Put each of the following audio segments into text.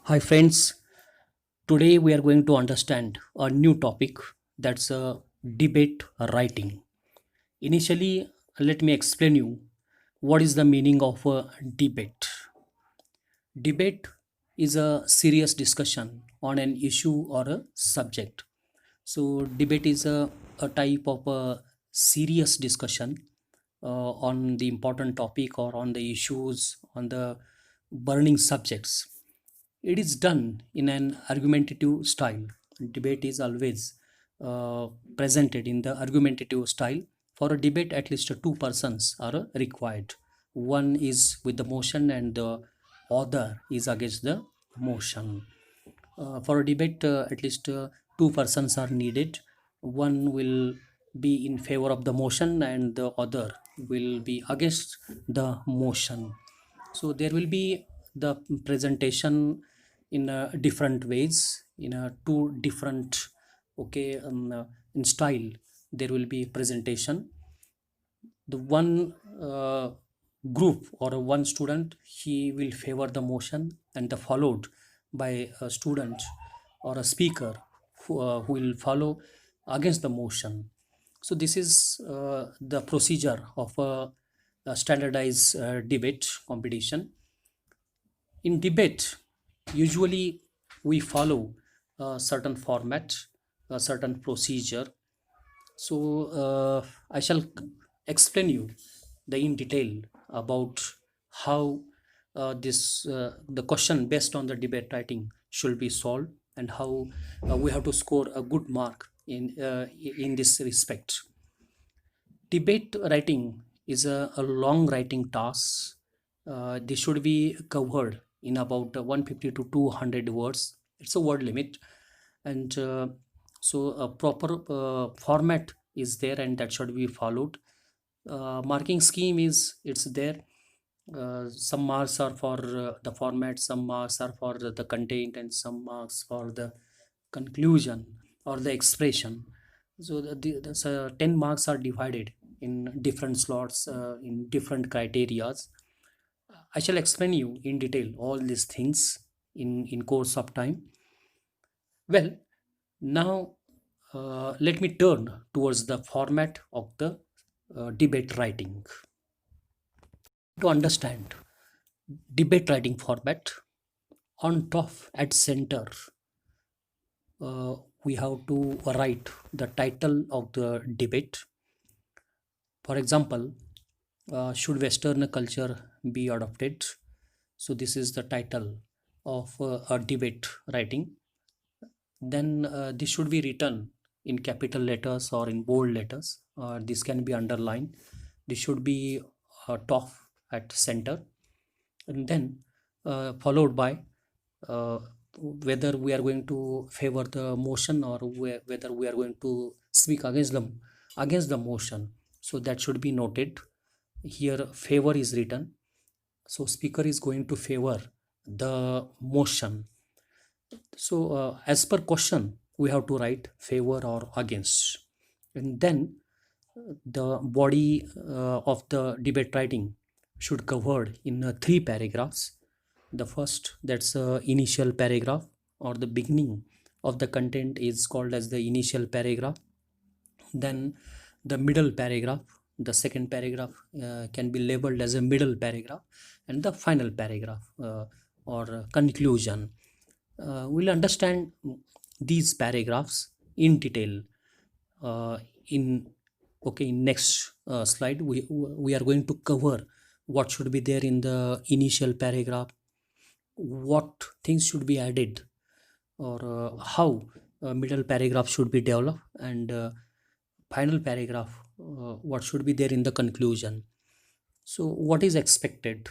Hi, friends. Today we are going to understand a new topic that's debate writing. Initially, let me explain you what is the meaning of a debate. Debate is a serious discussion on an issue or a subject. So, debate is a type of a serious discussion on the important topic or on the issues, on the burning subjects. It is done in an argumentative style. Debate is always uh, presented in the argumentative style. For a debate, at least two persons are required. One is with the motion, and the other is against the motion. For a debate, at least two persons are needed. One will be in favor of the motion, and the other will be against the motion. So there will be the presentation in different ways, in two different, okay, in style. There will be presentation. The one group or one student, he will favor the motion, and the followed by a student or a speaker who will follow against the motion. So this is the procedure of a standardized debate competition. In debate, usually we follow a certain format, a certain procedure. So I shall explain you the in detail about how this the question based on the debate writing should be solved, and how we have to score a good mark in this respect. Debate writing is a long writing task. This should be covered in about 150 to 200 words. It's a word limit, and so a proper format is there, and that should be followed. Marking scheme is it's there. Some marks are for the format, some marks are for the content, and some marks for the conclusion or the expression. So the 10 marks are divided in different slots, in different criterias. I shall explain you in detail all these things in course of time. Well, now let me turn towards the format of the debate writing. To understand debate writing format, on top at center, uh, we have to write the title of the debate. For example, should Western culture be adopted? So this is the title of a debate writing. Then this should be written in capital letters or in bold letters. This can be underlined. This should be top at center, and then followed by uh, whether we are going to favor the motion, or whether we are going to speak against the motion. So that should be noted. Here favor is written, so speaker is going to favor the motion. So as per question, we have to write favor or against, and then the body of the debate writing should covered in three paragraphs. The first, that's initial paragraph, or the beginning of the content, is called as the initial paragraph. Then the middle paragraph, the second paragraph, can be labeled as a middle paragraph, and the final paragraph, or conclusion. We'll understand these paragraphs in detail uh, in okay, in next slide. We are going to cover what should be there in the initial paragraph, what things should be added, or how middle paragraph should be developed, and final paragraph, what should be there in the conclusion. So what is expected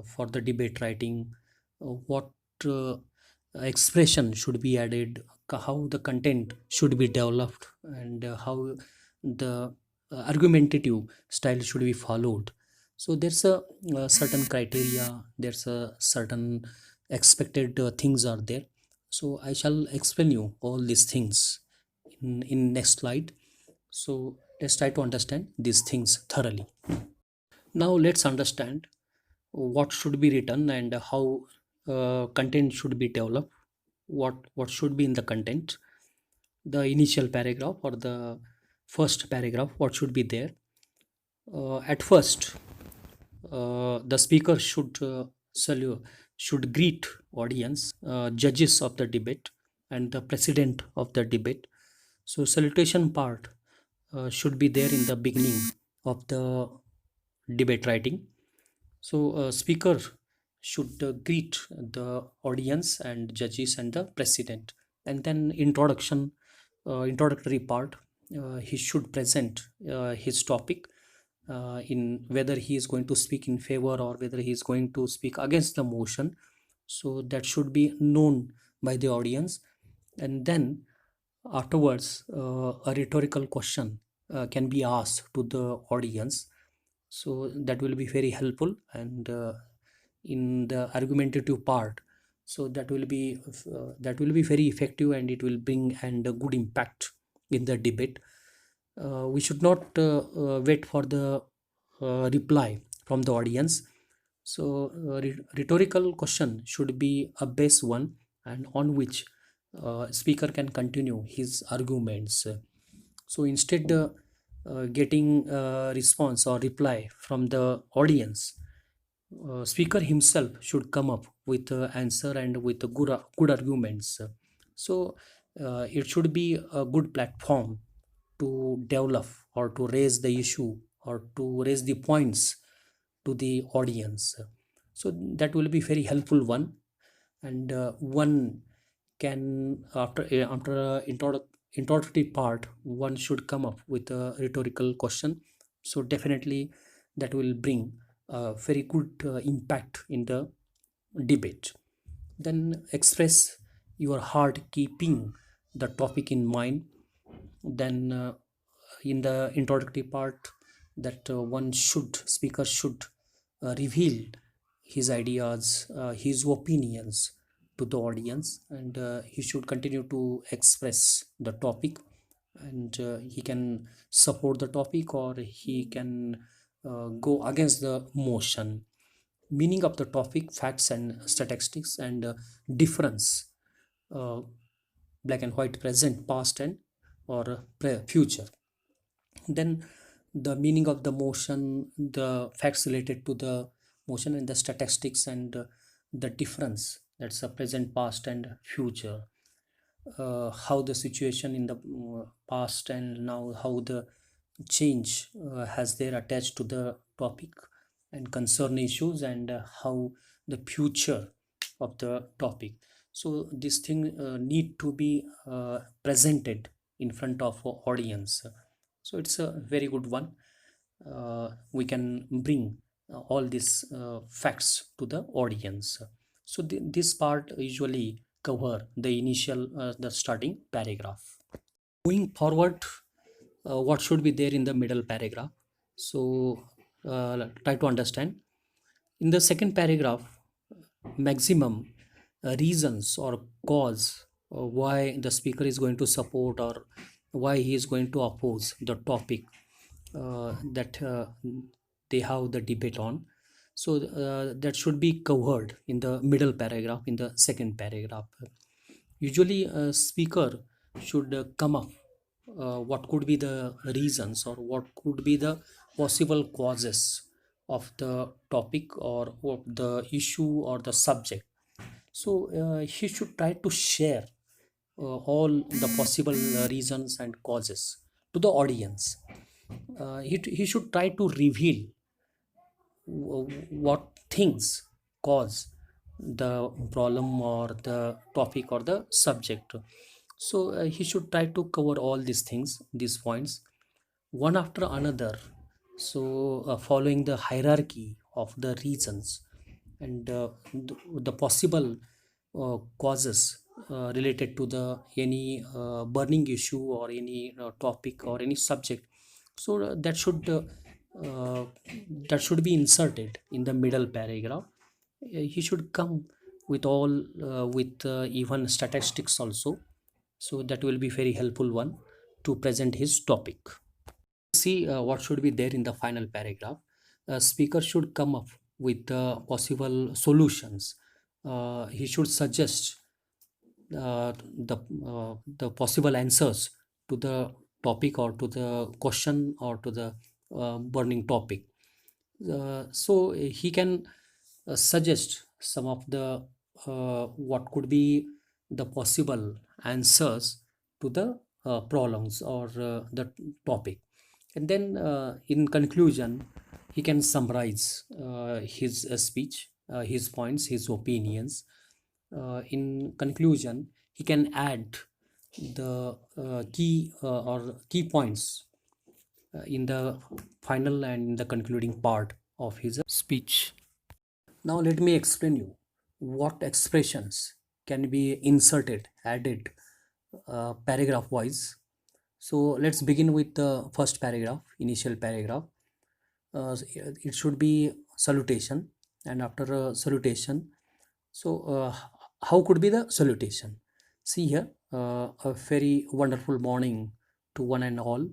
for the debate writing, what expression should be added, how the content should be developed, and how the argumentative style should be followed. So there's a certain criteria, there's a certain expected things are there. So I shall explain you all these things in next slide. So let's try to understand these things thoroughly. Now let's understand what should be written, and how content should be developed, what should be in the content, the initial paragraph or the first paragraph, what should be there. At first, the speaker should greet audience, judges of the debate, and the president of the debate. So salutation part should be there in the beginning of the debate writing. So speaker should greet the audience and judges and the president, and then introductory part. He should present his topic, in whether he is going to speak in favor or whether he is going to speak against the motion. So that should be known by the audience, and then afterwards a rhetorical question can be asked to the audience. So that will be very helpful, and in the argumentative part, so that will be very effective, and it will bring and a good impact in the debate. We should not wait for the reply from the audience. So rhetorical question should be a base one, and on which speaker can continue his arguments. So instead getting a response or reply from the audience, speaker himself should come up with the answer and with the good arguments. So it should be a good platform to develop or to raise the issue or to raise the points to the audience. So that will be very helpful one, and one can after introductory part, one should come up with a rhetorical question. So definitely that will bring a very good impact in the debate. Then express your heart, keeping the topic in mind. Then in the introductory part, that one should speaker should reveal his ideas, his opinions to the audience, and he should continue to express the topic, and he can support the topic or he can go against the motion. Meaning of the topic, facts and statistics, and difference, uh, black and white, present, past, and or future. Then the meaning of the motion, the facts related to the motion, and the statistics, and the difference, that's a present, past, and future. How the situation in the past and now, how the change has there attached to the topic and concern issues, and how the future of the topic. So this thing need to be presented in front of audience. So it's a very good one. We can bring all these facts to the audience. So this part usually cover the initial the starting paragraph. Moving forward, what should be there in the middle paragraph? So try to understand. In the second paragraph, maximum reasons or cause why the speaker is going to support or why he is going to oppose the topic that they have the debate on. So that should be covered in the middle paragraph, in the second paragraph. Usually a speaker should come up what could be the reasons or what could be the possible causes of the topic or of the issue or the subject. So he should try to share all the possible reasons and causes to the audience. He should try to reveal what things cause the problem or the topic or the subject. So he should try to cover all these things, these points, one after another. So following the hierarchy of the reasons and the possible causes related to the any burning issue or any topic or any subject. So uh, that should be inserted in the middle paragraph. He should come with all with even statistics also. So that will be very helpful one to present his topic. See what should be there in the final paragraph. A speaker should come up with possible solutions he should suggest the possible answers to the topic or to the question or to the burning topic. So he can suggest some of the what could be the possible answers to the problems or the topic, and then in conclusion he can summarize his speech, his points, his opinions. In conclusion he can add the key or key points in the final and in the concluding part of his speech. Now let me explain you what expressions can be inserted, added paragraph wise. So let's begin with the first paragraph, initial paragraph. It should be salutation, and after a salutation, so how could be the salutation? See here, a very wonderful morning to one and all.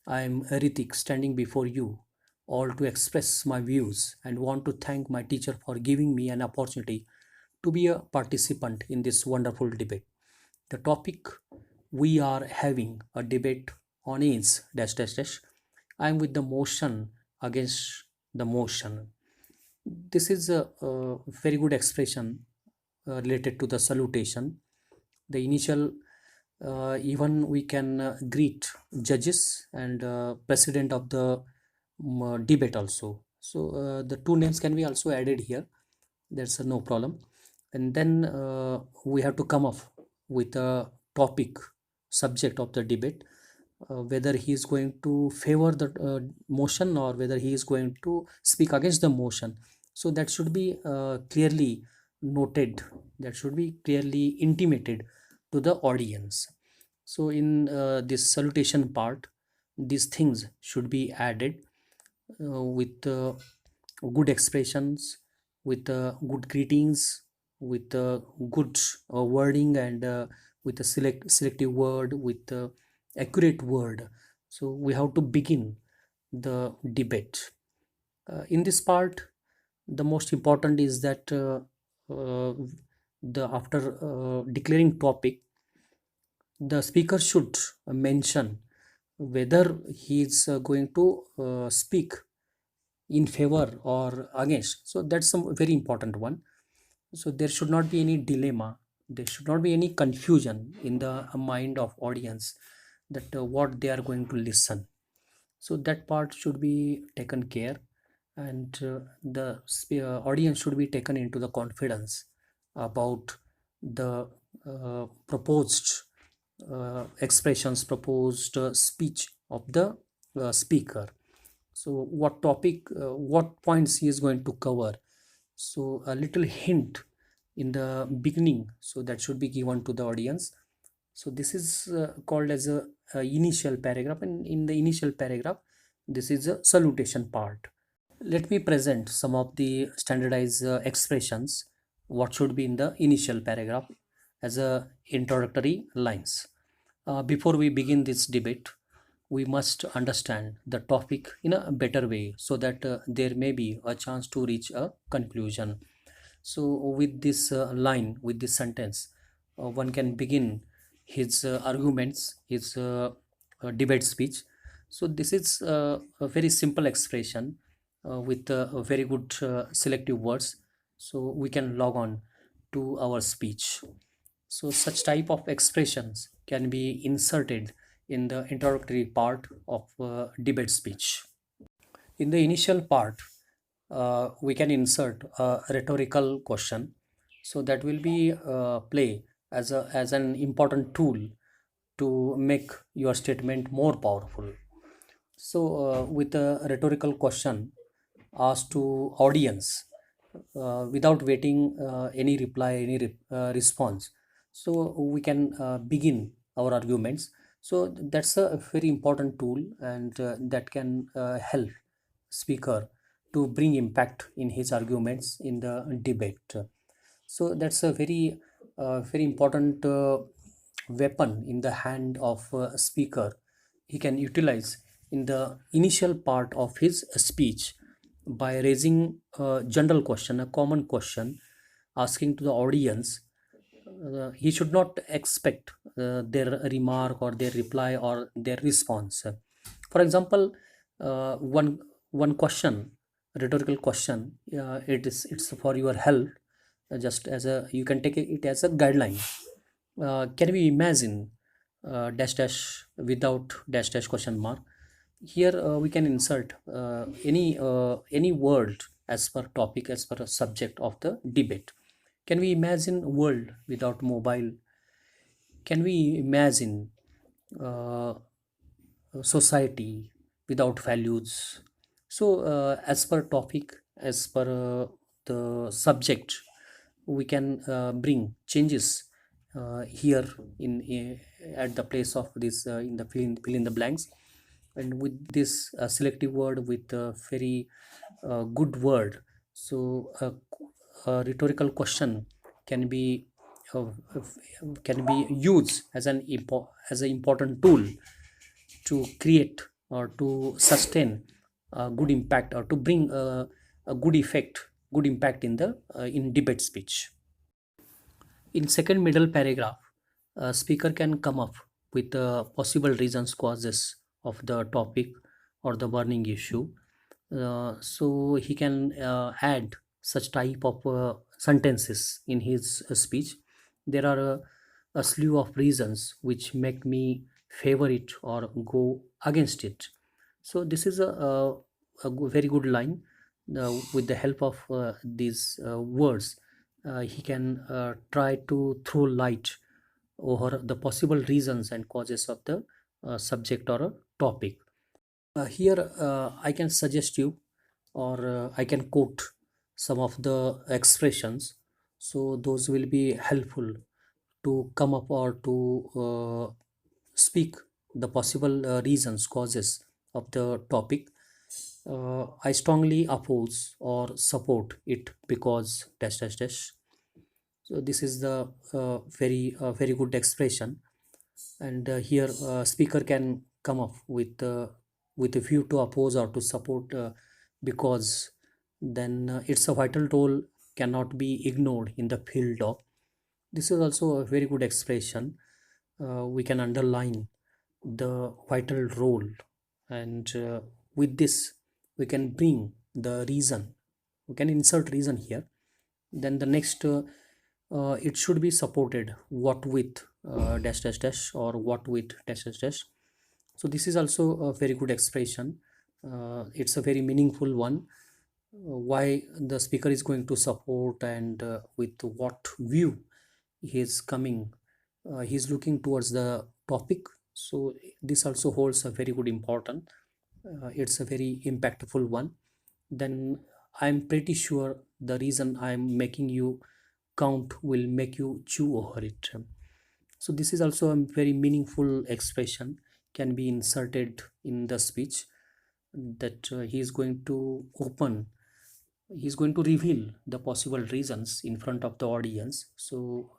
I am Ritik, standing before you all to express my views and want to thank my teacher for giving me an opportunity to be a participant in this wonderful debate. The topic we are having a debate on is dash dash dash. I am with the motion against the motion. This is a very good expression related to the salutation. The initial, even we can greet judges and president of the debate also. So the two names can be also added here. There's no problem. And then we have to come up with a topic, subject of the debate, whether he is going to favor the motion or whether he is going to speak against the motion. So that should be clearly noted, that should be clearly intimated to the audience. So in this salutation part, these things should be added with good expressions, with good greetings, with good wording, and with a selective word, with accurate word. So we have to begin the debate. In this part, the most important is that the after declaring topic, the speaker should mention whether he is going to speak in favor or against. So that's some very important one. So there should not be any dilemma, there should not be any confusion in the mind of audience that what they are going to listen. So that part should be taken care, and the audience should be taken into the confidence about the proposed expressions, proposed speech of the speaker. So what topic, what points he is going to cover. So a little hint in the beginning, so that should be given to the audience. So this is called as a initial paragraph, and in the initial paragraph this is a salutation part. Let me present some of the standardized expressions what should be in the initial paragraph as a introductory lines. Before we begin this debate, we must understand the topic in a better way so that there may be a chance to reach a conclusion. So with this line, with this sentence, one can begin his arguments, his debate speech. So this is a very simple expression with very good selective words, so we can log on to our speech. So such type of expressions can be inserted in the introductory part of debate speech. In the initial part, we can insert a rhetorical question. So that will be play as an important tool to make your statement more powerful. So with a rhetorical question asked to audience, without waiting any reply, any response, so we can begin our arguments. So that's a very important tool, and that can help speaker to bring impact in his arguments in the debate. So that's a very important weapon in the hand of a speaker. He can utilize in the initial part of his speech by raising a general question, a common question, asking to the audience, he should not expect their remark or their reply or their response. For example, one question, rhetorical question, it's for your help, just as a, you can take it as a guideline. Can we imagine dash dash without dash dash question mark? Here we can insert any word as per topic, as per a subject of the debate. Can we imagine a world without mobile? Can we imagine uh, a society without values? So, as per topic, as per the subject, we can bring changes here at the place of this in the fill in the blanks, and with this selective word with a very good word. So, a rhetorical question can be uh, can be used as as an important tool to create or to sustain a good impact, or to bring a good effect, good impact in the in debate speech. In second middle paragraph, a speaker can come up with possible reasons, causes of the topic or the burning issue. So he can add such type of sentences in his speech. There are a slew of reasons which make me favor it or go against it. So this is very good line. With the help of these words, he can try to throw light over the possible reasons and causes of the subject or a topic. Here I can suggest you, or I can quote some of the expressions, so those will be helpful to come up or to speak the possible reasons, causes of the topic. I strongly oppose or support it because dash dash dash. So this is the very good expression, and here speaker can come up with a view to oppose or to support, because then it's a vital role cannot be ignored in the field of. This is also a very good expression. We can underline the vital role, and with this we can bring the reason, we can insert reason here. Then the next, it should be supported what with dash dash dash, or what with dash dash dash. So this is also a very good expression. It's a very meaningful one. Why the speaker is going to support, and with what view he is coming, he's looking towards the topic. So this also holds a very good important, it's a very impactful one. Then I'm pretty sure the reason I'm making you count will make you chew over it. So this is also a very meaningful expression, can be inserted in the speech, that he is going to open, he's going to reveal the possible reasons in front of the audience, so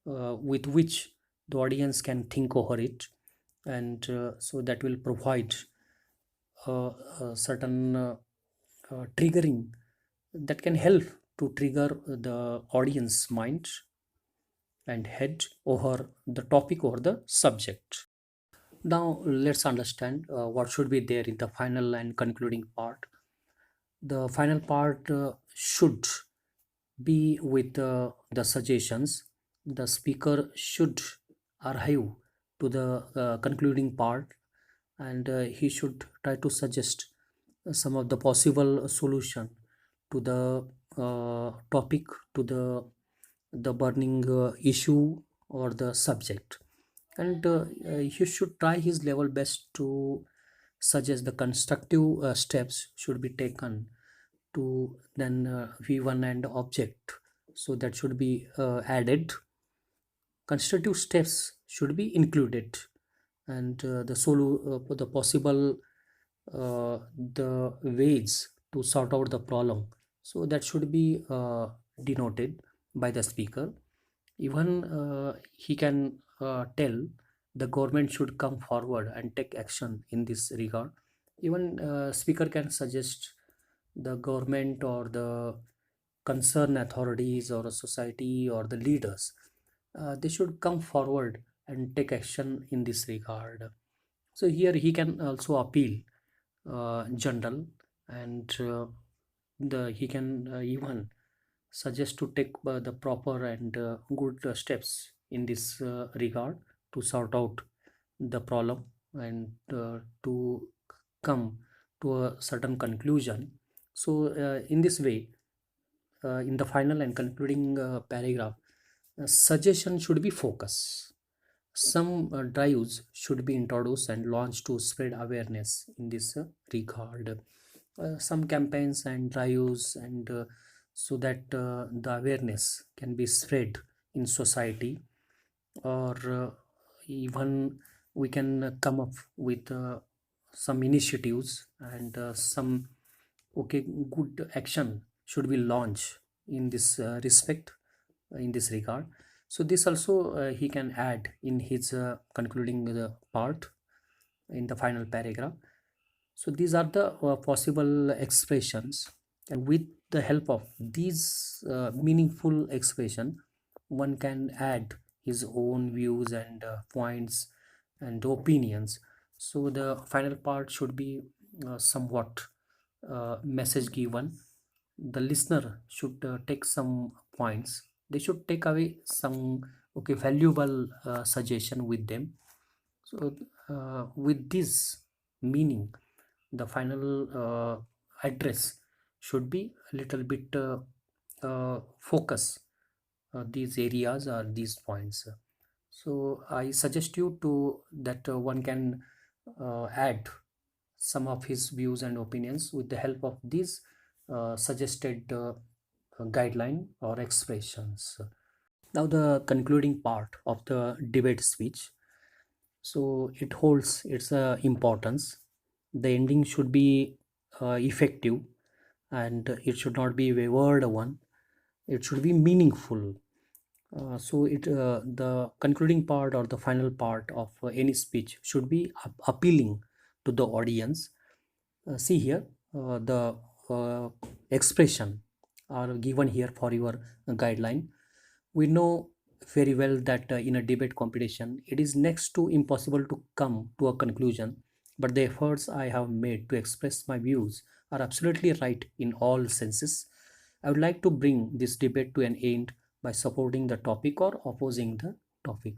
with which the audience can think over it, and so that will provide a certain triggering that can help to trigger the audience mind and head over the topic or the subject. Now let's understand what should be there in the final and concluding part. The final part should be with the suggestions. The speaker should arrive to the concluding part, and he should try to suggest some of the possible solution to the topic, to the burning issue or the subject, and he should try his level best to suggest the constructive steps should be taken to then v1 and object, so that should be added. Constructive steps should be included, and the possible the ways to sort out the problem, so that should be denoted by the speaker. Even he can tell the government should come forward and take action in this regard. Even speaker can suggest the government or the concerned authorities or a society or the leaders, they should come forward and take action in this regard. So here he can also appeal general, and the he can even suggest to take the proper and good steps in this regard to sort out the problem and to come to a certain conclusion. So in this way, in the final and concluding paragraph, suggestion should be focus. Some drives should be introduced and launched to spread awareness in this regard. Some campaigns and drives and so that the awareness can be spread in society, or even we can come up with some initiatives and some okay good action should be launched in this respect, in this regard. So this also he can add in his concluding the part in the final paragraph. So these are the possible expressions, and with the help of these meaningful expression, one can add his own views and points and opinions. So the final part should be somewhat message given. The listener should take some points. They should take away some okay valuable suggestion with them. So with this meaning, the final address should be a little bit focus these areas or these points. So I suggest you to that one can add some of his views and opinions with the help of these suggested guideline or expressions. Now the concluding part of the debate speech. So it holds its importance. The ending should be effective, and it should not be wayward one. It should be meaningful. So it the concluding part or the final part of any speech should be appealing to the audience. See here, the uh, expression are given here for your guideline. We know very well that in a debate competition, it is next to impossible to come to a conclusion, but the efforts I have made to express my views are absolutely right in all senses. I would like to bring this debate to an end by supporting the topic or opposing the topic.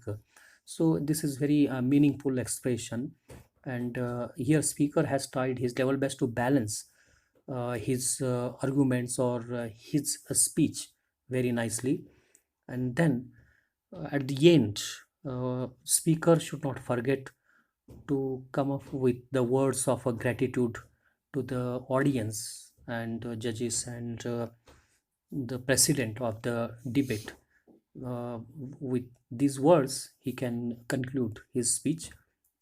So this is very meaningful expression, and here speaker has tried his level best to balance his arguments or his speech very nicely. And then at the end, speaker should not forget to come up with the words of gratitude to the audience and judges and the president of the debate. uh, with these words he can conclude his speech.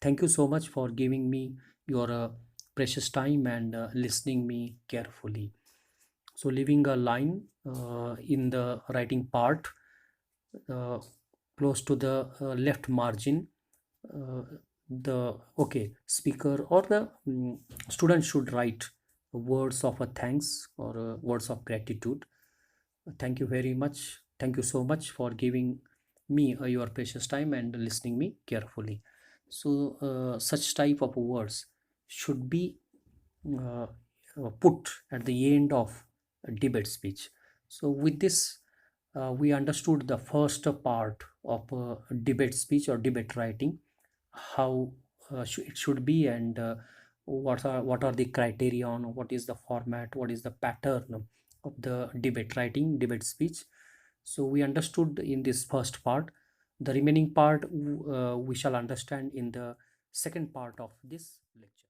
Thank you so much for giving me your precious time and listening me carefully. So leaving a line in the writing part uh, close to the left margin, uh, the okay speaker or the student should write words of a thanks or words of gratitude. Thank you very much. Thank you so much for giving me your precious time and listening me carefully. So such type of words should be uh, put at the end of a debate speech. So with this, we understood the first part of debate speech or debate writing, how it should be, and what are the criterion, what is the format, what is the pattern of the debate writing, debate speech. So we understood in this first part. The remaining part we shall understand in the second part of this lecture.